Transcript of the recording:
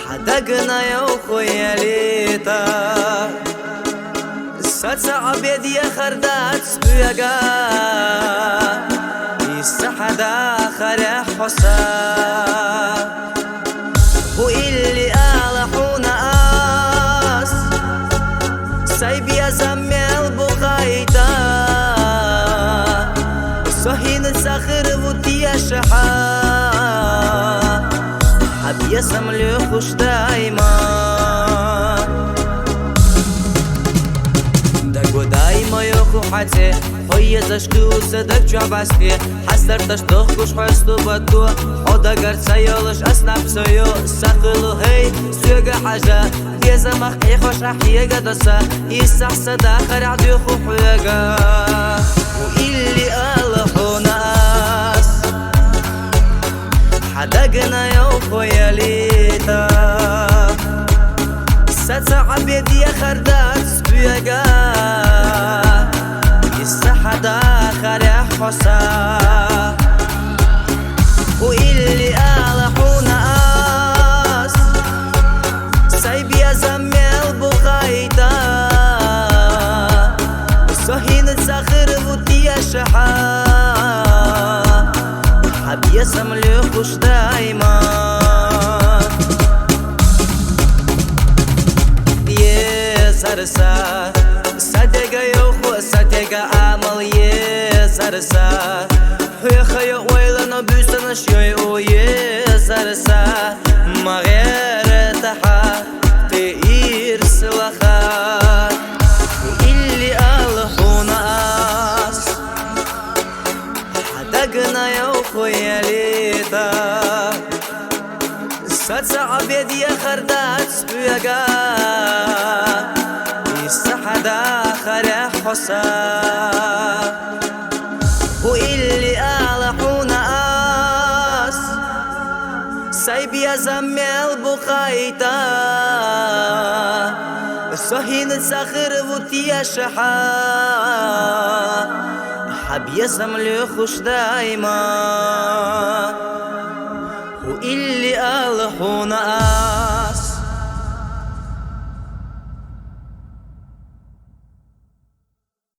حدقنا يا اخويا ليتا ستسع بيد يا خردات سبيقا يستحد آخر حسا وإلي آلحونا آس سايب يا زمي البقايتا صهين الساخر ودي الشحا حب يسم لي خوش دايما دقو دايما يخو حتي هي زشكو صدق جابستي حسر تشتوخ كوش حستو بدو حودا قرد سيولش أسناب سيو ساقلو هي سيوغا حاجة ديزا مخي خوش حقيقة دسا يسح صدا خرع ديخو حيقا وإلي ألحو ناس حدقنا يا اخويا ليتا ستسع بيدي يا خردات سبيقا يستحد آخر حسا وإلي آلحو ناس سايب يا زمي البقايتا صهين الساخر ودي الشحا حب يسم لي خوش دايما يا زرسا صدقا يوخو صدقا عمل يا زرسا يا خيا ويلنا بيسنا شيء يا زرسا ما غير تحا تير سلخات اللي ألحو ناس حدقنا يا اخويا ليتا ستسع بيدي يا خردات سبيقا يستحد آخر حسا وإلي آلحو ناس سايب يا زمي البقايتا صهين الساخر ودي الشحا حب يسم لي خوش دايما وإلي ألحو ناس